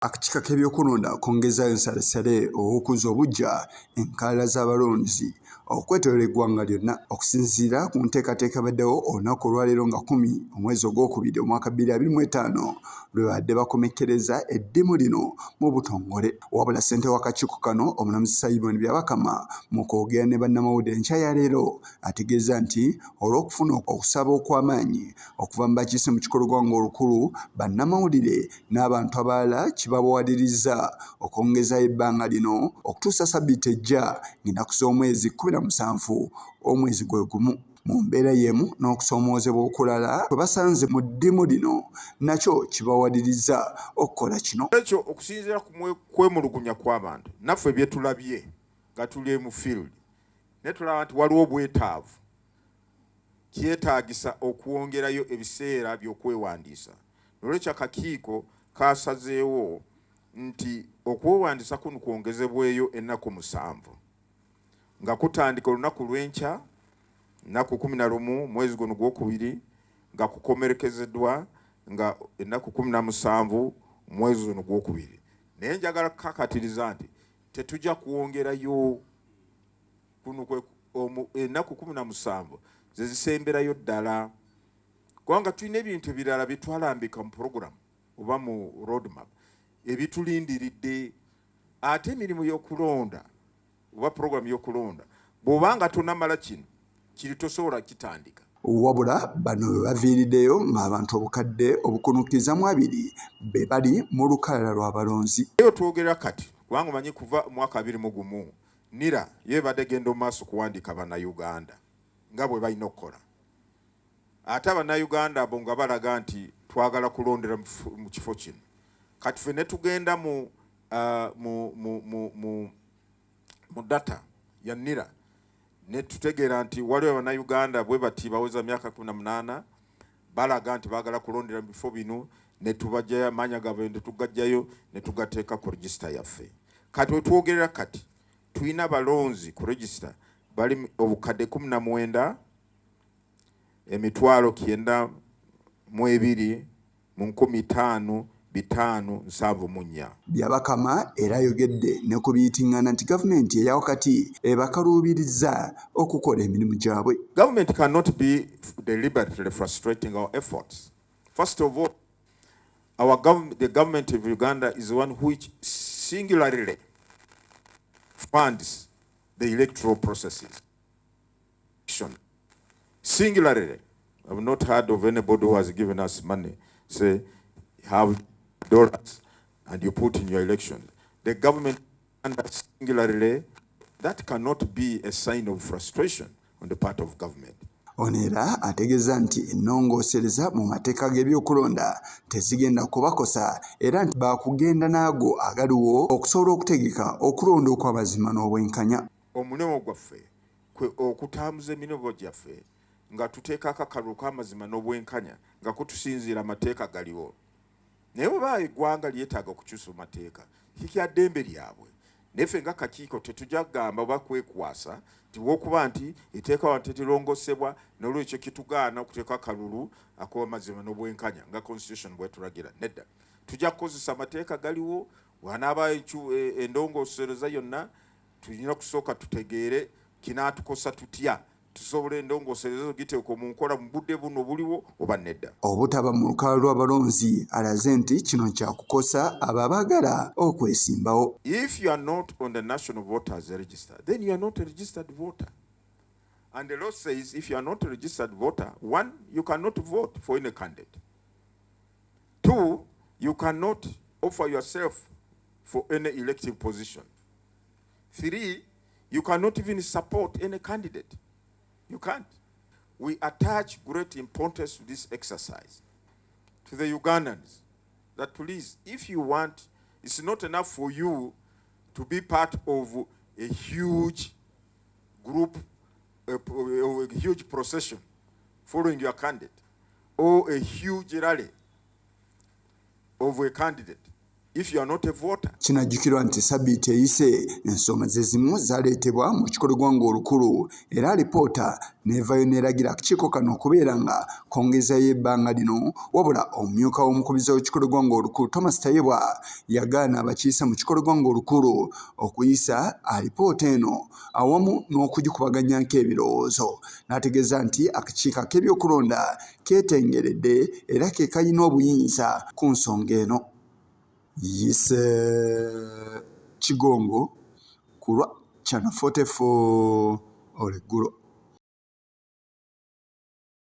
Akakiiko k'ebyokulonda kongeza ensalesale okuzza obuggya enkaala z'abalonzi okwetoolera eggwanga lyonna okusinziira ku nteekateeka ebaddewo olunaku olwaleero nga 10 omwezi ogwokubiri omwaka 2025 lwe badde bakomekkereza eddimu lino mu butongole. Wabula ssentebe w'akakiiko kano omulamuzi Simon Byabakama mu kwogera ne bannamawulire enkya ya leero ategeeza nti olw'okufuna okusaba okw'amaanyi okuva mu bakiise mu kikolo ggwanga olukulu, bannamawulire n'abantu abalala kibabuwadiriza okwongezayo ebbanga lino okutuusa ssabbiiti ejja ng'ennaku z'omwezi 17 omwezi gwe gumu. Mu mbeera y'emu n'okusoomoozebwa okulala kwe basanze mu ddimu lino nakyo kibawadiriza okukola kino. Ekyo okusinziira ku kwemulugunya kw'abantu naffe bye tulabye nga tuli mu field ne tulaba nti waliwo obwetaavu kyetaagisa okwongerayo ebiseera by'okwewandiisa. Olwekyo akakiiko kaasazeewo nti okwewandiisa kuno kwongezebweyo ennaku 7 nga kutandika olunaku lw'enkya ennaku 11 mwezi guno gwokubiri nga kukomerekezeddwa nga ennaku 17 mwezi guno gwokubiri. Naye njagala kukakatiriza nti tetujja kuwongerayo kuno ennaku 17 ze zisemberayo ddala, kubanga tulina ebintu ebirala bye twalambika mu program oba mu roadmap ebitulindiridde. Ate emirimu y'okulonda oba program y'okulonda bw'obanga tonamala kino kiri tosobola kitandika. Wabula bano we baviiriddeyo ng'abantu obukadde obukunukkiriza mu 2 be bali mu lukalala lw'abalonzi. Eyo twogera kati kubanga omanyi kuva mwaka 21 NIRA yebadde genda mu maaso kuwandiika bannayuganda nga bwe balina okukola. Ate abannayuganda abo nga balaga nti twagala kulondera mu kifo kino. Kati ffe ne tugenda mu data ya NIRA ne tutegeera nti waliwo abannayuganda bwe bati baweza myaka 18 balaga nti baagala kulondera mu bifo bino, ne tubajjayo amaanya gaabwe ne tugajjayo ne tugateeka ku regisita yaffe. Kati we twogerera kati tulina balonzi ku regisita bali obukadde 19 emitwalo 9 mu 2 mu 15,574. Byabakama era ayogedde ne ku biyitingana nti gavumenti eya wakati ebakaluubiriza okukola emirimu gyabwe. Government cannot be deliberately frustrating our efforts. First of all, the government of Uganda is the one which singularly funds the electoral processes. Singularly. I have not heard of anybody who has given us money, say, have dollars and you put in your election. The government singularly, that cannot be a sign of frustration on the part of government. Onera ategeeza nti ennongoosereza mu mateeka g'ebyokulonda tezigenda kubakosa era nti baakugenda naago agaliwo okusobola okutegeka okulonda okw'amazima n'obwenkanya. Omulimu gwaffe okutambuza emirimu gyaffe nga tuteekako akalulu k'amazima n'obwenkanya nga kutusinziira amateeka galiwo. Naye bwe eggwanga lyetaaga okukyusa mateeka kikya ddembe lyabwe. Neffe nga kakiiko tetujja kugamba oba kwekwasa nti w'okuba nti etteeka wano terirongosebwa n'olwekyo kitugaana okuteeka akalulu ak'amazima n'obwenkanya nga constitution bwetulagira. Nedda, tujja kukozesa amateeka galiwo. Wanaaba endongoosereza yonna tulina kusooka tutegeere kinaatukosa tutya tusobole endongoosereza giteekwa mu nkola mu budde buno buliwo oba nedda. Obutaba mu lukalala lw'abalonzi alaze nti kino kyakukosa abo abaagala okwesimbawo. If you are not on the National Voters Register, then you are not a registered voter. And the law says if you are not a registered voter, 1, you cannot vote for any candidate. 2, you cannot offer yourself for any elective position. 3, you cannot even support any candidate. You can't. We attach great importance to this exercise, to the Ugandans, that please, if you want, it's not enough for you to be part of a huge group, a huge procession following your candidate, or a huge rally of a candidate. if you are not a voter. Kinajjukirwa nti sabbiiti eyise ensonga ze zimu zaaleetebwa mu kikolo ggwanga olukulu era alipoota neevaayo n'eragira akakiiko kano okubeera nga kongezayo ebbanga lino wabula omumyuka w'omukubiza w'ekikolo ggwanga olukulu Thomas Tayebwa yagaana abakiisa mu kikolo ggwanga olukulu okuyisa alipoota eno awamu n'okugikubaganyako ebirowoozo n'ategeeza nti akakiiko ak'ebyokulonda keetengeredde era ke kalina obuyinza ku nsonga eno. Yise Kigongo kulwa Channel 44 Oleggulo.